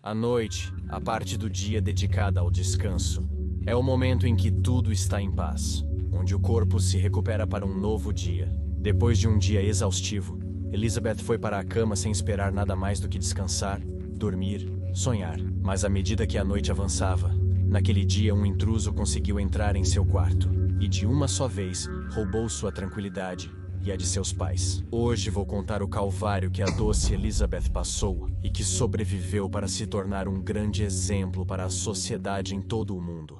A noite, a parte do dia dedicada ao descanso, é o momento em que tudo está em paz, onde o corpo se recupera para um novo dia. Depois de um dia exaustivo, Elizabeth foi para a cama sem esperar nada mais do que descansar, dormir, sonhar. Mas à medida que a noite avançava, naquele dia um intruso conseguiu entrar em seu quarto e de uma só vez roubou sua tranquilidade e a de seus pais. Hoje vou contar o calvário que a doce Elizabeth passou e que sobreviveu para se tornar um grande exemplo para a sociedade em todo o mundo.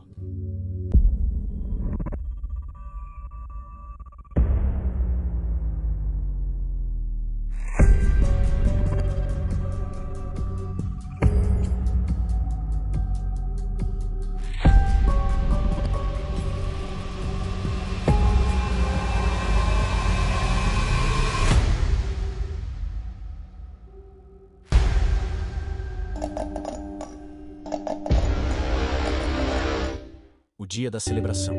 O dia da celebração.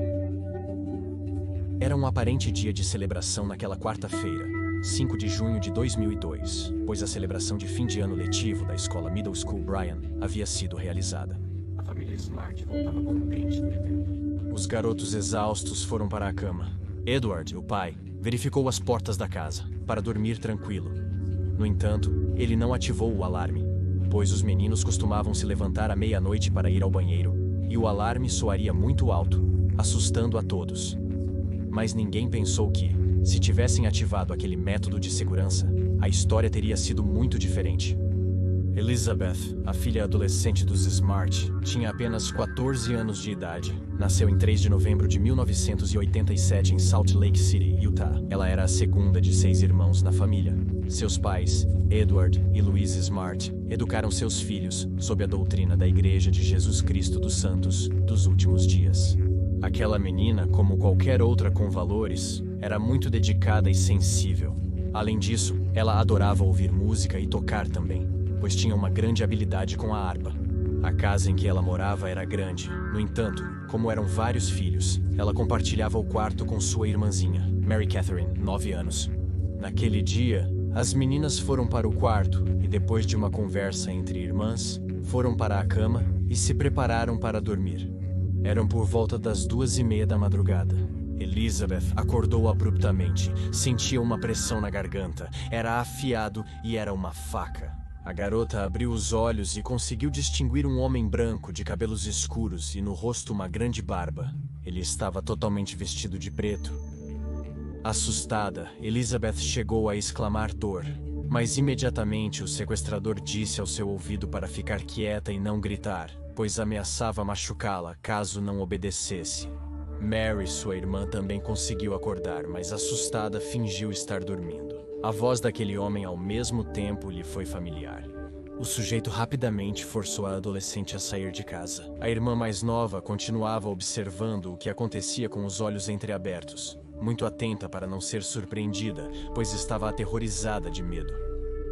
Era um aparente dia de celebração naquela quarta-feira, 5 de junho de 2002, pois a celebração de fim de ano letivo da escola Middle School Bryan havia sido realizada. A família Smart voltava contente do evento. Os garotos exaustos foram para a cama. Edward, o pai, verificou as portas da casa, para dormir tranquilo. No entanto, ele não ativou o alarme, pois os meninos costumavam se levantar à meia-noite para ir ao banheiro, e o alarme soaria muito alto, assustando a todos. Mas ninguém pensou que, se tivessem ativado aquele método de segurança, a história teria sido muito diferente. Elizabeth, a filha adolescente dos Smart, tinha apenas 14 anos de idade. Nasceu em 3 de novembro de 1987 em Salt Lake City, Utah. Ela era a segunda de 6 irmãos na família. Seus pais, Edward e Louise Smart, educaram seus filhos sob a doutrina da Igreja de Jesus Cristo dos Santos dos Últimos Dias. Aquela menina, como qualquer outra com valores, era muito dedicada e sensível. Além disso, ela adorava ouvir música e tocar também, pois tinha uma grande habilidade com a harpa. A casa em que ela morava era grande. No entanto, como eram vários filhos, ela compartilhava o quarto com sua irmãzinha, Mary Catherine, 9 anos. Naquele dia, as meninas foram para o quarto e, depois de uma conversa entre irmãs, foram para a cama e se prepararam para dormir. Eram por volta das 2:30 da madrugada. Elizabeth acordou abruptamente, sentia uma pressão na garganta, era afiado e era uma faca. A garota abriu os olhos e conseguiu distinguir um homem branco de cabelos escuros e no rosto uma grande barba. Ele estava totalmente vestido de preto. Assustada, Elizabeth chegou a exclamar dor, mas imediatamente o sequestrador disse ao seu ouvido para ficar quieta e não gritar, pois ameaçava machucá-la caso não obedecesse. Mary, sua irmã, também conseguiu acordar, mas assustada fingiu estar dormindo. A voz daquele homem ao mesmo tempo lhe foi familiar. O sujeito rapidamente forçou a adolescente a sair de casa. A irmã mais nova continuava observando o que acontecia com os olhos entreabertos, muito atenta para não ser surpreendida, pois estava aterrorizada de medo.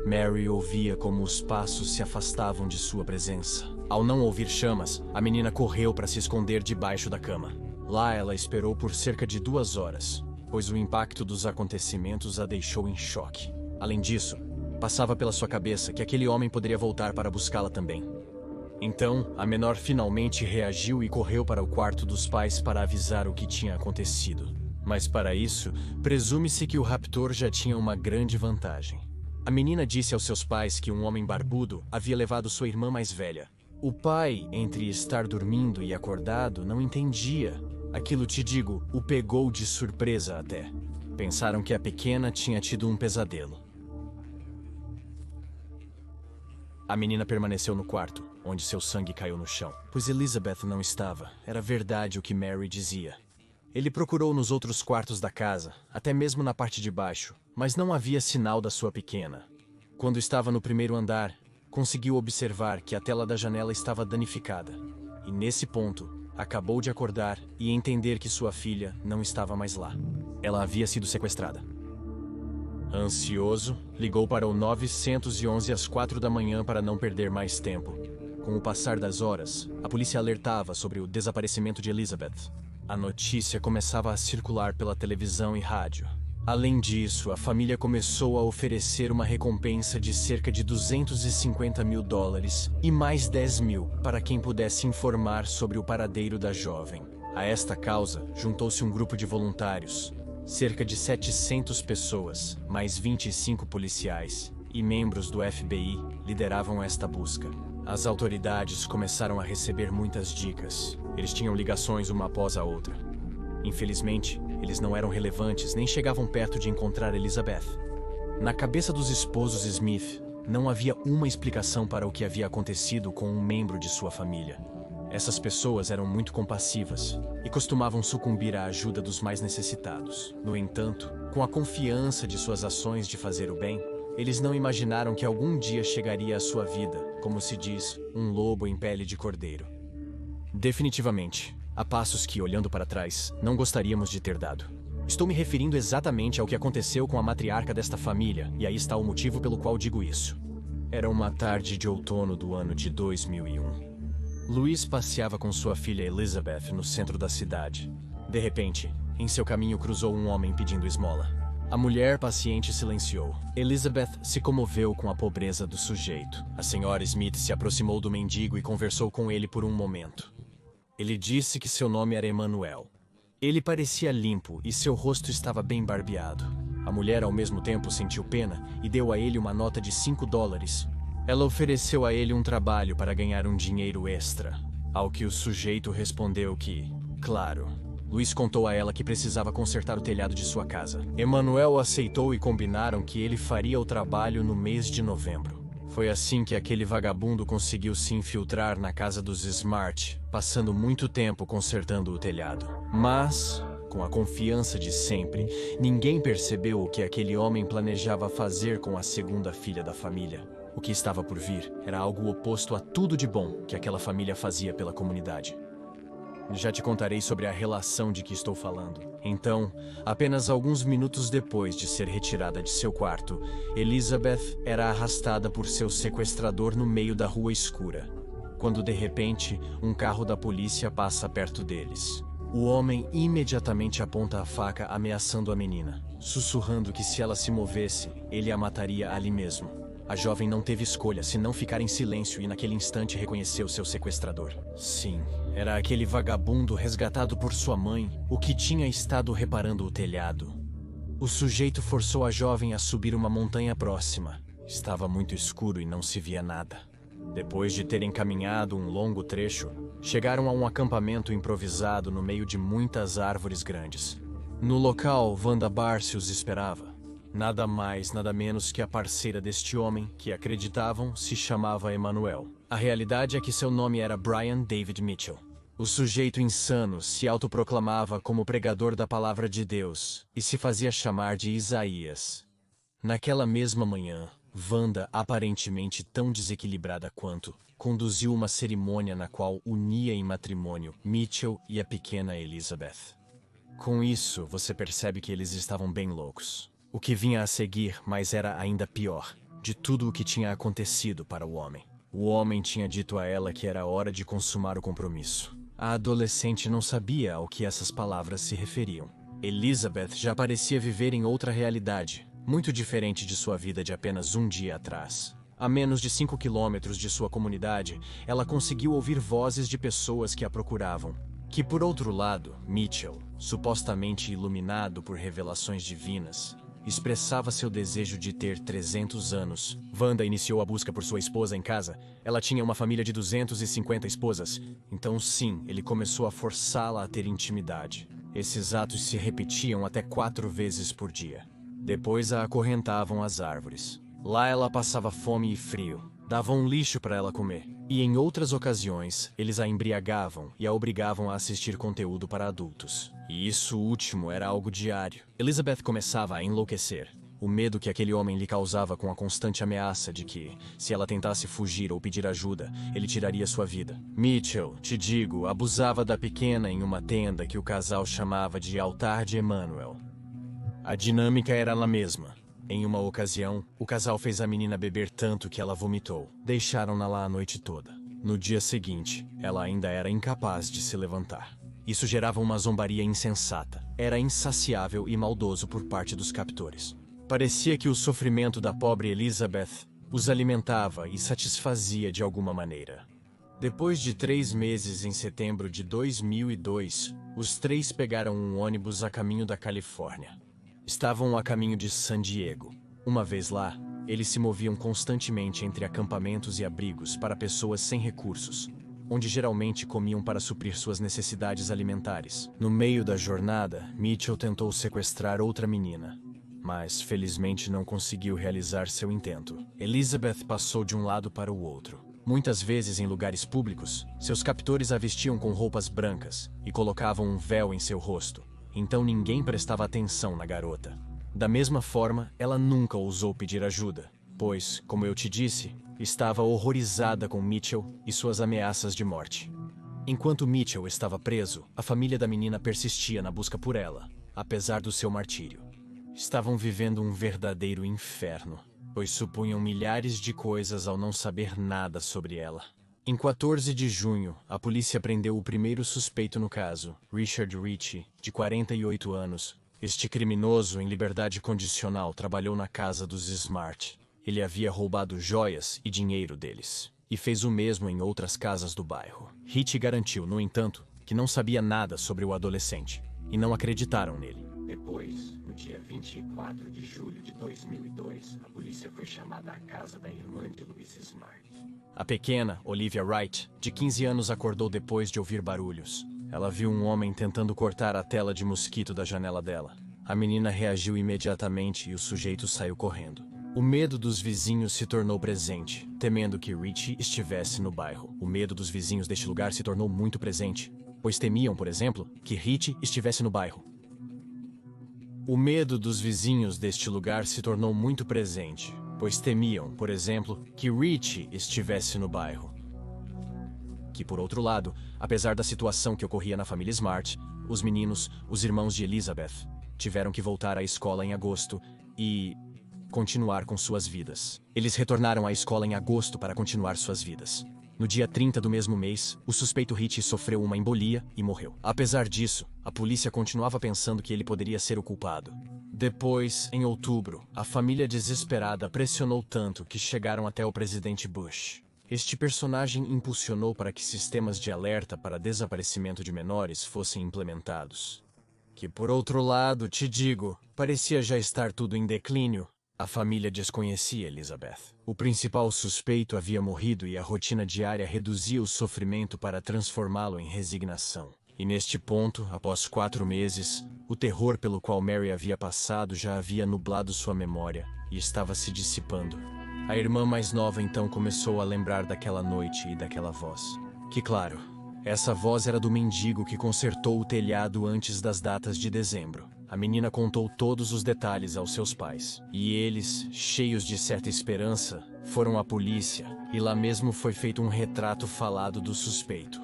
Mary ouvia como os passos se afastavam de sua presença. Ao não ouvir chamas, a menina correu para se esconder debaixo da cama. Lá ela esperou por cerca de 2 horas, pois o impacto dos acontecimentos a deixou em choque. Além disso, passava pela sua cabeça que aquele homem poderia voltar para buscá-la também. Então, a menor finalmente reagiu e correu para o quarto dos pais para avisar o que tinha acontecido. Mas para isso, presume-se que o raptor já tinha uma grande vantagem. A menina disse aos seus pais que um homem barbudo havia levado sua irmã mais velha. O pai, entre estar dormindo e acordado, não entendia. Aquilo, te digo, o pegou de surpresa até. Pensaram que a pequena tinha tido um pesadelo. A menina permaneceu no quarto, onde seu sangue caiu no chão, pois Elizabeth não estava. Era verdade o que Mary dizia. Ele procurou nos outros quartos da casa, até mesmo na parte de baixo, mas não havia sinal da sua pequena. Quando estava no primeiro andar, conseguiu observar que a tela da janela estava danificada. E nesse ponto, acabou de acordar e entender que sua filha não estava mais lá. Ela havia sido sequestrada. Ansioso, ligou para o 911 às 4 da manhã para não perder mais tempo. Com o passar das horas, a polícia alertava sobre o desaparecimento de Elizabeth. A notícia começava a circular pela televisão e rádio. Além disso, a família começou a oferecer uma recompensa de cerca de $250 mil e mais 10 mil para quem pudesse informar sobre o paradeiro da jovem. A esta causa, juntou-se um grupo de voluntários, cerca de 700 pessoas, mais 25 policiais e membros do FBI lideravam esta busca. As autoridades começaram a receber muitas dicas. Eles tinham ligações uma após a outra. Infelizmente, eles não eram relevantes nem chegavam perto de encontrar Elizabeth. Na cabeça dos esposos Smith, não havia uma explicação para o que havia acontecido com um membro de sua família. Essas pessoas eram muito compassivas e costumavam sucumbir à ajuda dos mais necessitados. No entanto, com a confiança de suas ações de fazer o bem, eles não imaginaram que algum dia chegaria à sua vida, como se diz, um lobo em pele de cordeiro. Definitivamente, há passos que, olhando para trás, não gostaríamos de ter dado. Estou me referindo exatamente ao que aconteceu com a matriarca desta família, e aí está o motivo pelo qual digo isso. Era uma tarde de outono do ano de 2001. Louise passeava com sua filha Elizabeth no centro da cidade. De repente, em seu caminho cruzou um homem pedindo esmola. A mulher paciente silenciou. Elizabeth se comoveu com a pobreza do sujeito. A senhora Smith se aproximou do mendigo e conversou com ele por um momento. Ele disse que seu nome era Emmanuel. Ele parecia limpo e seu rosto estava bem barbeado. A mulher ao mesmo tempo sentiu pena e deu a ele uma nota de $5. Ela ofereceu a ele um trabalho para ganhar um dinheiro extra. Ao que o sujeito respondeu que, claro. Luiz contou a ela que precisava consertar o telhado de sua casa. Emmanuel aceitou e combinaram que ele faria o trabalho no mês de novembro. Foi assim que aquele vagabundo conseguiu se infiltrar na casa dos Smart, passando muito tempo consertando o telhado. Mas, com a confiança de sempre, ninguém percebeu o que aquele homem planejava fazer com a segunda filha da família. O que estava por vir era algo oposto a tudo de bom que aquela família fazia pela comunidade. Já te contarei sobre a relação de que estou falando. Então, apenas alguns minutos depois de ser retirada de seu quarto, Elizabeth era arrastada por seu sequestrador no meio da rua escura, quando de repente um carro da polícia passa perto deles. O homem imediatamente aponta a faca ameaçando a menina, sussurrando que se ela se movesse, ele a mataria ali mesmo. A jovem não teve escolha senão ficar em silêncio e naquele instante reconheceu seu sequestrador. Sim, era aquele vagabundo resgatado por sua mãe, o que tinha estado reparando o telhado. O sujeito forçou a jovem a subir uma montanha próxima. Estava muito escuro e não se via nada. Depois de terem caminhado um longo trecho, chegaram a um acampamento improvisado no meio de muitas árvores grandes. No local, Wanda Barcy os esperava. Nada mais, nada menos que a parceira deste homem, que acreditavam se chamava Emmanuel. A realidade é que seu nome era Brian David Mitchell. O sujeito insano se autoproclamava como pregador da palavra de Deus e se fazia chamar de Isaías. Naquela mesma manhã, Wanda, aparentemente tão desequilibrada quanto, conduziu uma cerimônia na qual unia em matrimônio Mitchell e a pequena Elizabeth. Com isso, você percebe que eles estavam bem loucos. O que vinha a seguir, mas era ainda pior, de tudo o que tinha acontecido para o homem. O homem tinha dito a ela que era hora de consumar o compromisso. A adolescente não sabia ao que essas palavras se referiam. Elizabeth já parecia viver em outra realidade, muito diferente de sua vida de apenas um dia atrás. A menos de 5 quilômetros de sua comunidade, ela conseguiu ouvir vozes de pessoas que a procuravam. Que, por outro lado, Mitchell, supostamente iluminado por revelações divinas, expressava seu desejo de ter 300 anos. Wanda iniciou a busca por sua esposa em casa. Ela tinha uma família de 250 esposas. Então sim, ele começou a forçá-la a ter intimidade. Esses atos se repetiam até 4 vezes por dia. Depois a acorrentavam às árvores. Lá ela passava fome e frio. Davam lixo para ela comer. E em outras ocasiões, eles a embriagavam e a obrigavam a assistir conteúdo para adultos. E isso último era algo diário. Elizabeth começava a enlouquecer. O medo que aquele homem lhe causava com a constante ameaça de que, se ela tentasse fugir ou pedir ajuda, ele tiraria sua vida. Mitchell, te digo, abusava da pequena em uma tenda que o casal chamava de altar de Emmanuel. A dinâmica era a mesma. Em uma ocasião, o casal fez a menina beber tanto que ela vomitou. Deixaram-na lá a noite toda. No dia seguinte, ela ainda era incapaz de se levantar. Isso gerava uma zombaria insensata. Era insaciável e maldoso por parte dos captores. Parecia que o sofrimento da pobre Elizabeth os alimentava e satisfazia de alguma maneira. Depois de 3 meses, em setembro de 2002, os 3 pegaram um ônibus a caminho da Califórnia. Estavam a caminho de San Diego. Uma vez lá, eles se moviam constantemente entre acampamentos e abrigos para pessoas sem recursos, onde geralmente comiam para suprir suas necessidades alimentares. No meio da jornada, Mitchell tentou sequestrar outra menina, mas felizmente não conseguiu realizar seu intento. Elizabeth passou de um lado para o outro. Muitas vezes em lugares públicos, seus captores a vestiam com roupas brancas e colocavam um véu em seu rosto, então ninguém prestava atenção na garota. Da mesma forma, ela nunca ousou pedir ajuda, pois, como eu te disse, estava horrorizada com Mitchell e suas ameaças de morte. Enquanto Mitchell estava preso, a família da menina persistia na busca por ela, apesar do seu martírio. Estavam vivendo um verdadeiro inferno, pois supunham milhares de coisas ao não saber nada sobre ela. Em 14 de junho, a polícia prendeu o primeiro suspeito no caso, Richard Ritchie, de 48 anos. Este criminoso em liberdade condicional trabalhou na casa dos Smart. Ele havia roubado joias e dinheiro deles, e fez o mesmo em outras casas do bairro. Ritchie garantiu, no entanto, que não sabia nada sobre o adolescente, e não acreditaram nele. Depois, no dia 24 de julho de 2002, a polícia foi chamada à casa da irmã de Louise Smart. A pequena, Olivia Wright, de 15 anos, acordou depois de ouvir barulhos. Ela viu um homem tentando cortar a tela de mosquito da janela dela. A menina reagiu imediatamente e o sujeito saiu correndo. O medo dos vizinhos se tornou presente, temendo que Ritchie estivesse no bairro. O medo dos vizinhos deste lugar se tornou muito presente, pois temiam, por exemplo, que Ritchie estivesse no bairro. O medo dos vizinhos deste lugar se tornou muito presente, pois temiam, por exemplo, que Ritchie estivesse no bairro. Que, por outro lado, apesar da situação que ocorria na família Smart, os meninos, os irmãos de Elizabeth, tiveram que voltar à escola em agosto e continuar com suas vidas. Eles retornaram à escola em agosto para continuar suas vidas. No dia 30 do mesmo mês, o suspeito Ritchie sofreu uma embolia e morreu. Apesar disso, a polícia continuava pensando que ele poderia ser o culpado. Depois, em outubro, a família desesperada pressionou tanto que chegaram até o presidente Bush. Este personagem impulsionou para que sistemas de alerta para desaparecimento de menores fossem implementados. Que, por outro lado, te digo, parecia já estar tudo em declínio. A família desconhecia Elizabeth. O principal suspeito havia morrido e a rotina diária reduzia o sofrimento para transformá-lo em resignação. E neste ponto, após 4 meses, o terror pelo qual Mary havia passado já havia nublado sua memória e estava se dissipando. A irmã mais nova então começou a lembrar daquela noite e daquela voz. Que, claro, essa voz era do mendigo que consertou o telhado antes das datas de dezembro. A menina contou todos os detalhes aos seus pais, e eles, cheios de certa esperança, foram à polícia, e lá mesmo foi feito um retrato falado do suspeito.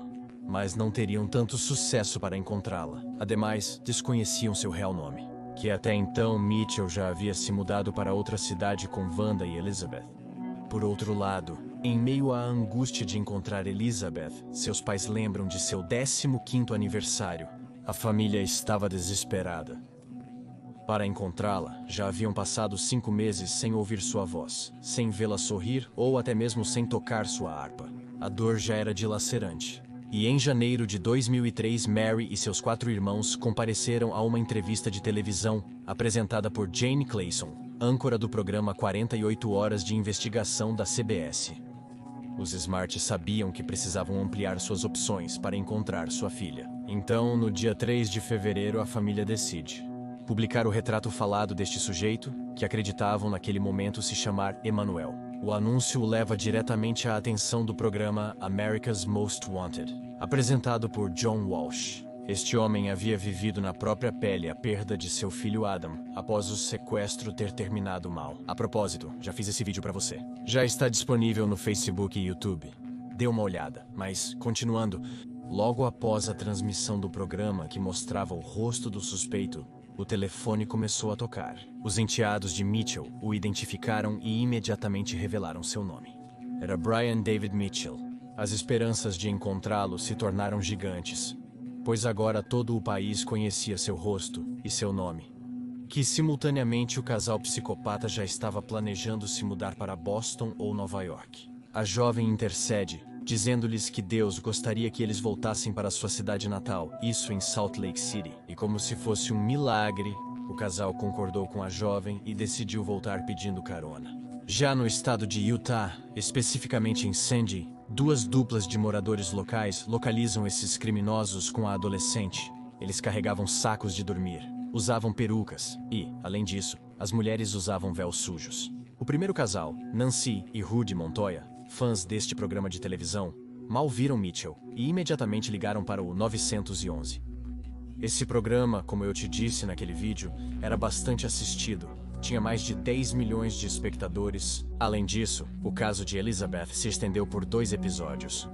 Mas não teriam tanto sucesso para encontrá-la. Ademais, desconheciam seu real nome, que até então Mitchell já havia se mudado para outra cidade com Wanda e Elizabeth. Por outro lado, em meio à angústia de encontrar Elizabeth, seus pais lembram de seu 15º aniversário. A família estava desesperada. Para encontrá-la, já haviam passado 5 meses sem ouvir sua voz, sem vê-la sorrir ou até mesmo sem tocar sua harpa. A dor já era dilacerante. E em janeiro de 2003, Mary e seus 4 irmãos compareceram a uma entrevista de televisão apresentada por Jane Clayson, âncora do programa 48 Horas de Investigação da CBS. Os Smart sabiam que precisavam ampliar suas opções para encontrar sua filha. Então, no dia 3 de fevereiro, a família decide publicar o retrato falado deste sujeito, que acreditavam naquele momento se chamar Emmanuel. O anúncio o leva diretamente à atenção do programa America's Most Wanted, apresentado por John Walsh. Este homem havia vivido na própria pele a perda de seu filho Adam, após o sequestro ter terminado mal. A propósito, já fiz esse vídeo pra você. Já está disponível no Facebook e YouTube. Dê uma olhada, mas, continuando, logo após a transmissão do programa que mostrava o rosto do suspeito, o telefone começou a tocar. Os enteados de Mitchell o identificaram e imediatamente revelaram seu nome. Era Brian David Mitchell. As esperanças de encontrá-lo se tornaram gigantes, pois agora todo o país conhecia seu rosto e seu nome. Que simultaneamente o casal psicopata já estava planejando se mudar para Boston ou Nova York. A jovem intercede, dizendo-lhes que Deus gostaria que eles voltassem para sua cidade natal, isso em Salt Lake City. E como se fosse um milagre, o casal concordou com a jovem e decidiu voltar pedindo carona. Já no estado de Utah, especificamente em Sandy, duas duplas de moradores locais localizam esses criminosos com a adolescente. Eles carregavam sacos de dormir, usavam perucas e, além disso, as mulheres usavam véus sujos. O primeiro casal, Nancy e Rudy Montoya, fãs deste programa de televisão, mal viram Mitchell e imediatamente ligaram para o 911. Esse programa, como eu te disse naquele vídeo, era bastante assistido. Tinha mais de 10 milhões de espectadores. Além disso, o caso de Elizabeth se estendeu por 2 episódios.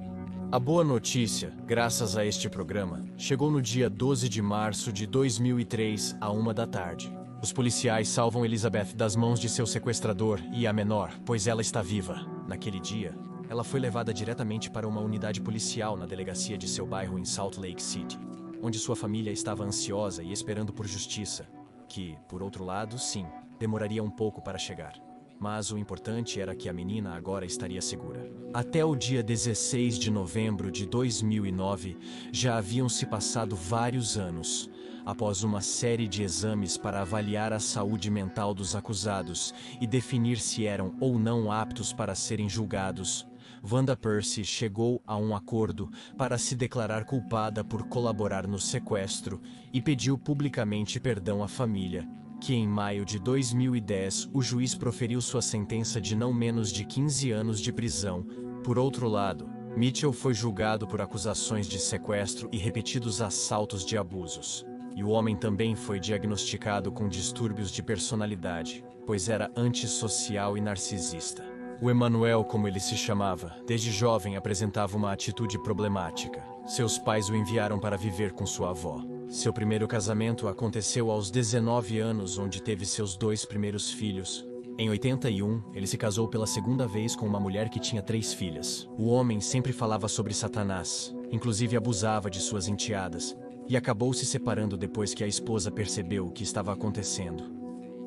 A boa notícia, graças a este programa, chegou no dia 12 de março de 2003, à 1 da tarde. Os policiais salvam Elizabeth das mãos de seu sequestrador e a menor, pois ela está viva. Naquele dia, ela foi levada diretamente para uma unidade policial na delegacia de seu bairro em Salt Lake City, onde sua família estava ansiosa e esperando por justiça, que, por outro lado, sim, demoraria um pouco para chegar. Mas o importante era que a menina agora estaria segura. Até o dia 16 de novembro de 2009, já haviam se passado vários anos, após uma série de exames para avaliar a saúde mental dos acusados e definir se eram ou não aptos para serem julgados. Wanda Percy chegou a um acordo para se declarar culpada por colaborar no sequestro e pediu publicamente perdão à família, que em maio de 2010 o juiz proferiu sua sentença de não menos de 15 anos de prisão. Por outro lado, Mitchell foi julgado por acusações de sequestro e repetidos assaltos de abusos. E o homem também foi diagnosticado com distúrbios de personalidade, pois era antissocial e narcisista. O Emanuel, como ele se chamava, desde jovem apresentava uma atitude problemática. Seus pais o enviaram para viver com sua avó. Seu primeiro casamento aconteceu aos 19 anos, onde teve seus 2 primeiros filhos. Em 81, ele se casou pela segunda vez com uma mulher que tinha 3 filhas. O homem sempre falava sobre Satanás, inclusive abusava de suas enteadas, e acabou se separando depois que a esposa percebeu o que estava acontecendo.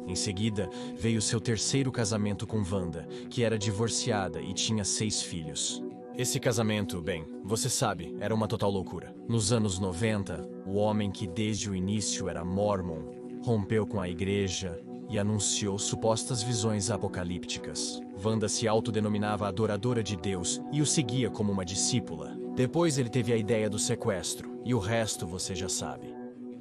Em seguida, veio seu terceiro casamento com Wanda, que era divorciada e tinha 6 filhos. Esse casamento, bem, você sabe, era uma total loucura. Nos anos 90, o homem que desde o início era mórmon, rompeu com a igreja e anunciou supostas visões apocalípticas. Wanda se autodenominava adoradora de Deus e o seguia como uma discípula. Depois ele teve a ideia do sequestro, e o resto você já sabe.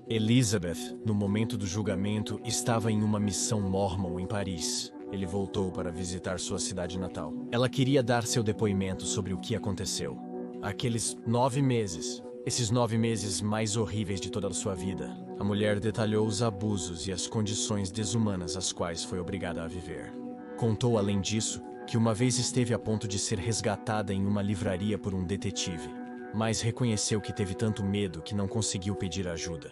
Elizabeth, no momento do julgamento, estava em uma missão mórmon em Paris. Ele voltou para visitar sua cidade natal. Ela queria dar seu depoimento sobre o que aconteceu. Aqueles 9 meses, esses 9 meses mais horríveis de toda a sua vida. A mulher detalhou os abusos e as condições desumanas às quais foi obrigada a viver. Contou, além disso, que uma vez esteve a ponto de ser resgatada em uma livraria por um detetive, mas reconheceu que teve tanto medo que não conseguiu pedir ajuda.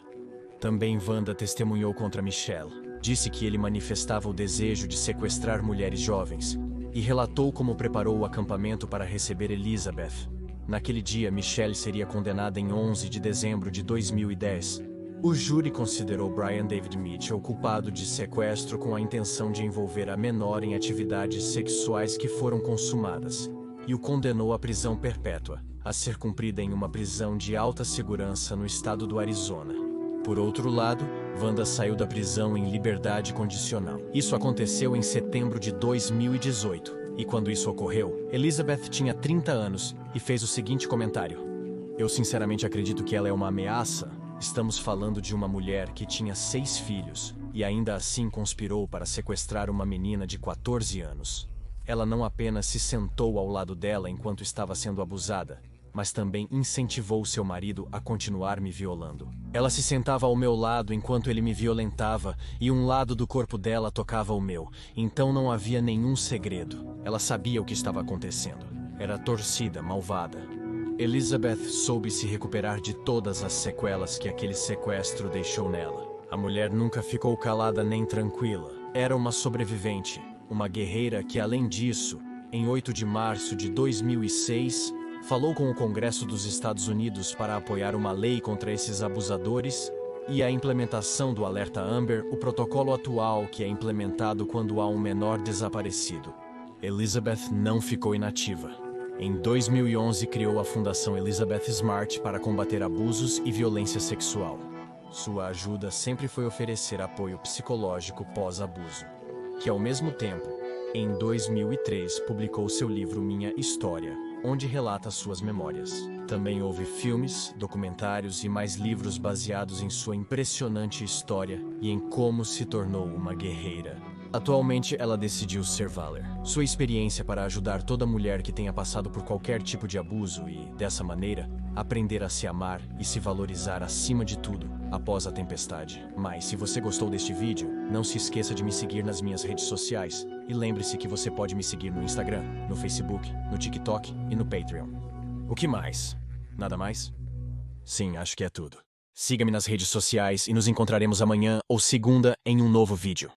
Também Wanda testemunhou contra Michelle. Disse que ele manifestava o desejo de sequestrar mulheres jovens e relatou como preparou o acampamento para receber Elizabeth. Naquele dia, Michelle seria condenada em 11 de dezembro de 2010. O júri considerou Brian David Mitchell culpado de sequestro com a intenção de envolver a menor em atividades sexuais que foram consumadas e o condenou à prisão perpétua, a ser cumprida em uma prisão de alta segurança no estado do Arizona. Por outro lado, Wanda saiu da prisão em liberdade condicional. Isso aconteceu em setembro de 2018. E quando isso ocorreu, Elizabeth tinha 30 anos e fez o seguinte comentário: "Eu sinceramente acredito que ela é uma ameaça. Estamos falando de uma mulher que tinha 6 filhos e ainda assim conspirou para sequestrar uma menina de 14 anos. Ela não apenas se sentou ao lado dela enquanto estava sendo abusada, mas também incentivou seu marido a continuar me violando. Ela se sentava ao meu lado enquanto ele me violentava e um lado do corpo dela tocava o meu, então não havia nenhum segredo. Ela sabia o que estava acontecendo. Era torcida, malvada." Elizabeth soube se recuperar de todas as sequelas que aquele sequestro deixou nela. A mulher nunca ficou calada nem tranquila. Era uma sobrevivente, uma guerreira que, além disso, em 8 de março de 2006, falou com o Congresso dos Estados Unidos para apoiar uma lei contra esses abusadores e a implementação do Alerta Amber, o protocolo atual que é implementado quando há um menor desaparecido. Elizabeth não ficou inativa. Em 2011, criou a Fundação Elizabeth Smart para combater abusos e violência sexual. Sua ajuda sempre foi oferecer apoio psicológico pós-abuso, que ao mesmo tempo, em 2003, publicou seu livro Minha História, onde relata suas memórias. Também houve filmes, documentários e mais livros baseados em sua impressionante história e em como se tornou uma guerreira. Atualmente, ela decidiu ser Valor. Sua experiência para ajudar toda mulher que tenha passado por qualquer tipo de abuso e, dessa maneira, aprender a se amar e se valorizar acima de tudo, após a tempestade. Mas, se você gostou deste vídeo, não se esqueça de me seguir nas minhas redes sociais e lembre-se que você pode me seguir no Instagram, no Facebook, no TikTok e no Patreon. O que mais? Nada mais? Sim, acho que é tudo. Siga-me nas redes sociais e nos encontraremos amanhã ou segunda em um novo vídeo.